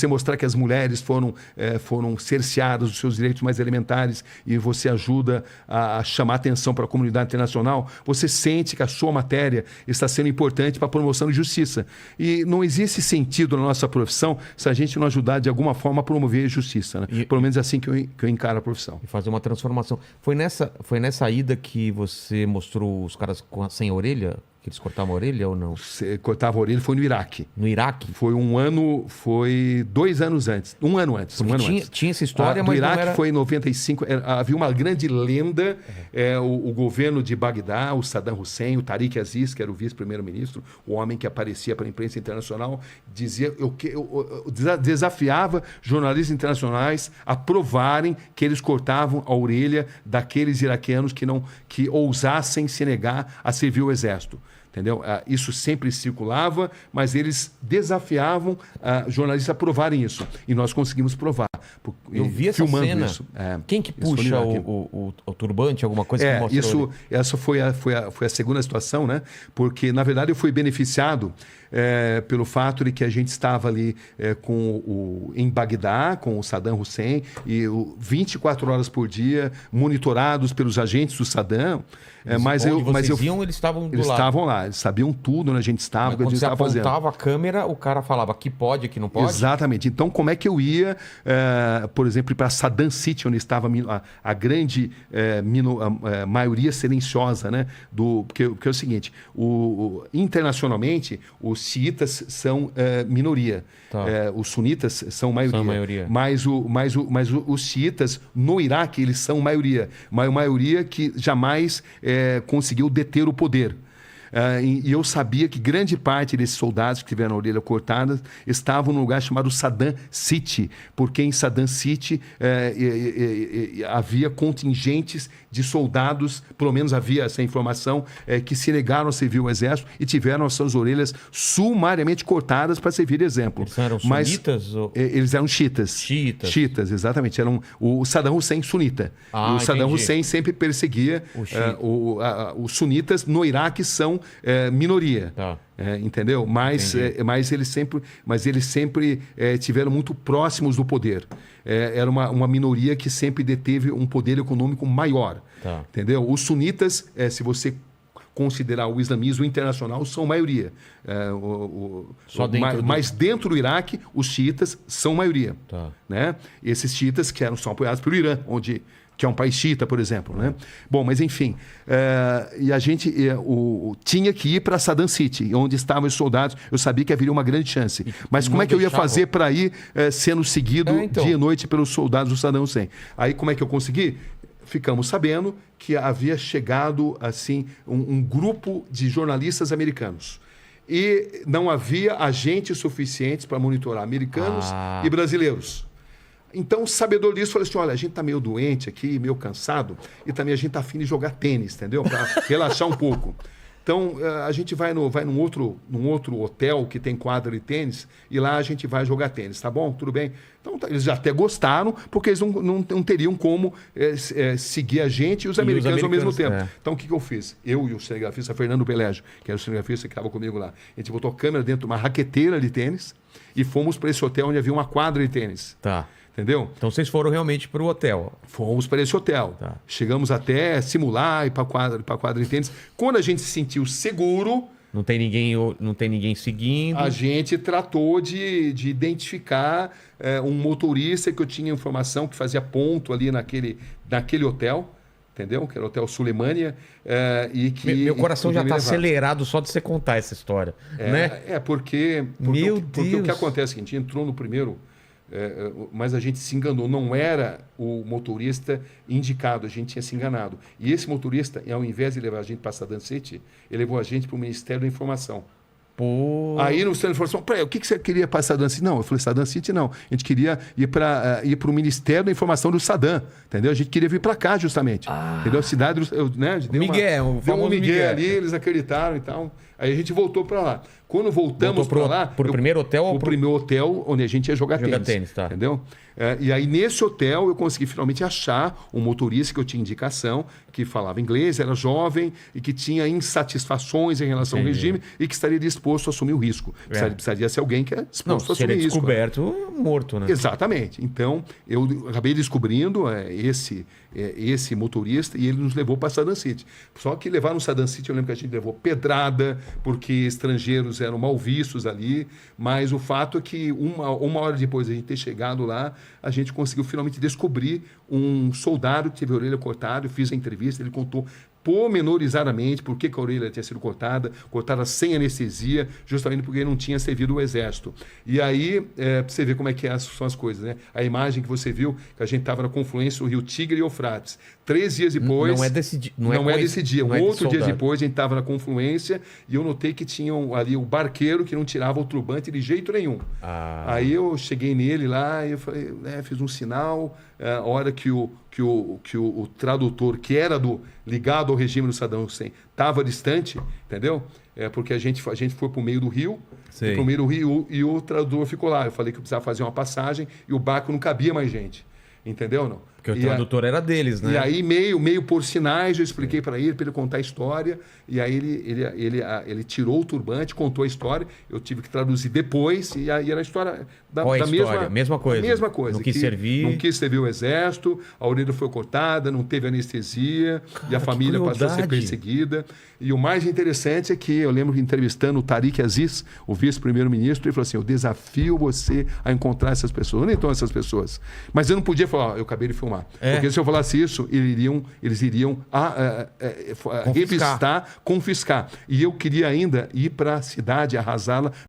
você mostrar que as mulheres foram cerceadas dos seus direitos mais elementares e você ajuda a chamar atenção para a comunidade internacional, você sente que a sua matéria está sendo importante para a promoção de justiça. E não existe sentido na nossa profissão se a gente não ajudar de alguma forma a promover justiça. Né? Pelo menos é assim que eu encaro a profissão. E fazer uma transformação. Foi nessa ida que você mostrou os caras sem orelha? Que eles cortavam a orelha ou não? Você cortava a orelha, foi no Iraque. No Iraque? Foi 2 anos antes. Um ano antes. Tinha essa história, mas no Iraque não era... foi em 95. Havia uma grande lenda. O governo de Bagdá, o Saddam Hussein, o Tariq Aziz, que era o vice-primeiro-ministro, o homem que aparecia para a imprensa internacional, desafiava jornalistas internacionais a provarem que eles cortavam a orelha daqueles iraquianos que ousassem se negar a servir o exército. Entendeu? Isso sempre circulava, mas eles desafiavam jornalistas a provarem isso. E nós conseguimos provar. Eu vi essa cena. Isso. Quem que puxa o turbante, alguma coisa que mostrou? Essa foi a segunda situação, né? Porque, na verdade, eu fui beneficiado pelo fato de que a gente estava ali em Bagdá, com o Saddam Hussein, e 24 horas por dia, monitorados pelos agentes do Saddam. Eles estavam do lado. Eles estavam lá, eles sabiam tudo onde a gente estava, o que a gente estava fazendo. Quando você apontava a câmera, o cara falava aqui pode, aqui não pode? Exatamente. Então, como é que eu ia, por exemplo, para Saddam City, onde estava a grande maioria silenciosa, né? Porque é o seguinte, internacionalmente, os xiitas são minoria. Tá. Os sunitas são maioria. São maioria. Mas os xiitas, no Iraque, eles são maioria. Maioria que jamais conseguiu deter o poder. E eu sabia que grande parte desses soldados que tiveram a orelha cortada estavam num lugar chamado Saddam City, porque em Saddam City havia contingentes de soldados, pelo menos havia essa informação, que se negaram a servir o exército e tiveram as suas orelhas sumariamente cortadas para servir de exemplo. Eles eram sunitas? Eles eram xiitas. Xiitas, exatamente. O Saddam Hussein sunita. O Saddam Hussein sempre perseguia os sunitas. No Iraque são minoria. Tá. Entendeu? Mas eles sempre tiveram muito próximos do poder. Era uma minoria que sempre deteve um poder econômico maior. Tá. Entendeu? Os sunitas, se você considerar o islamismo internacional, são maioria. Mas dentro do Iraque, os xiitas são maioria. Tá. Né? Esses xiitas são apoiados pelo Irã, que é um país xiita, por exemplo. Né? Bom, mas enfim, e a gente tinha que ir para Saddam City, onde estavam os soldados. Eu sabia que haveria uma grande chance. Mas como é que eu ia fazer para ir sendo seguido dia e noite pelos soldados do Saddam Hussein? Aí como é que eu consegui? Ficamos sabendo que havia chegado assim um grupo de jornalistas americanos. E não havia agentes suficientes para monitorar americanos e brasileiros. Então, o sabedor disso, falou assim, olha, a gente está meio doente aqui, meio cansado, e também a gente está afim de jogar tênis, entendeu? Para relaxar um pouco. Então, a gente vai num outro hotel que tem quadra de tênis, e lá a gente vai jogar tênis, tá bom? Tudo bem? Então, eles até gostaram, porque eles não teriam como seguir a gente e os americanos ao mesmo tempo. Então, o que eu fiz? Eu e o cinegrafista Fernando Pelégio, que era o cinegrafista que estava comigo lá, a gente botou a câmera dentro de uma raqueteira de tênis e fomos para esse hotel onde havia uma quadra de tênis. Tá. Entendeu? Então vocês foram realmente para o hotel? Fomos para esse hotel. Tá. Chegamos até simular e para a quadra de tênis. Quando a gente se sentiu seguro... Não tem ninguém seguindo? A gente tratou de identificar um motorista que eu tinha informação que fazia ponto ali naquele hotel. Entendeu? Que era o Hotel Sulemânia. Meu coração já está acelerado só de você contar essa história. Né? Porque o que acontece é que a gente entrou no primeiro... mas a gente se enganou, não era o motorista indicado, a gente tinha se enganado. E esse motorista, ao invés de levar a gente para Saddam City, ele levou a gente para o Ministério da Informação. Pô. Aí no Ministério da Informação, o que você queria para Saddam City? Não, eu falei, Saddam City não. A gente queria ir para o Ministério da Informação do Saddam, entendeu? A gente queria vir para cá justamente. Entendeu? A cidade, Miguel, deu um Miguel ali, eles acreditaram e tal. Aí a gente voltou para lá. Quando voltamos para lá... Pro primeiro hotel? O primeiro hotel onde a gente ia jogar tênis. Tá. Entendeu? E aí, nesse hotel, eu consegui finalmente achar um motorista que eu tinha indicação, que falava inglês, era jovem e que tinha insatisfações em relação ao regime e que estaria disposto a assumir o risco. Precisaria ser alguém que é disposto a assumir o risco. Descoberto, morto, né? Exatamente. Então, eu acabei descobrindo esse motorista e ele nos levou para Saddam City. Só que levar no Saddam City, eu lembro que a gente levou pedrada, porque estrangeiros eram mal vistos ali, mas o fato é que uma hora depois de a gente ter chegado lá, a gente conseguiu finalmente descobrir um soldado que teve a orelha cortada. Eu fiz a entrevista, ele contou pormenorizadamente por que a orelha tinha sido cortada sem anestesia, justamente porque ele não tinha servido o exército. E aí, você vê como é que são as coisas, né? A imagem que você viu, que a gente estava na confluência do rio Tigre e Eufrates. 3 dias depois... Não é desse dia. Não é desse dia. Um outro dia depois, a gente estava na confluência e eu notei que tinha ali o barqueiro que não tirava o turbante de jeito nenhum. Aí eu cheguei nele lá e eu falei, fiz um sinal, a hora que o tradutor, que era ligado ao regime do Saddam Hussein, estava distante, entendeu? Porque a gente foi para o meio do rio, e o tradutor ficou lá. Eu falei que eu precisava fazer uma passagem e o barco não cabia mais gente. Entendeu, não? Porque o tradutor era deles, né? E aí, meio por sinais, eu expliquei para ele contar a história. E aí ele tirou o turbante, contou a história. Eu tive que traduzir depois. E aí era a história da mesma coisa. Mesma coisa. Não quis servir. Não quis servir o exército, a orelha foi cortada, não teve anestesia. Cara, e a família passou a ser perseguida. E o mais interessante é que eu lembro entrevistando o Tariq Aziz, o vice-primeiro-ministro, ele falou assim: eu desafio você a encontrar essas pessoas. Onde estão essas pessoas? Mas eu não podia falar, eu acabei de filmar. Porque se eu falasse isso, eles iriam revistar, confiscar. E eu queria ainda ir para a cidade, arrasá-la,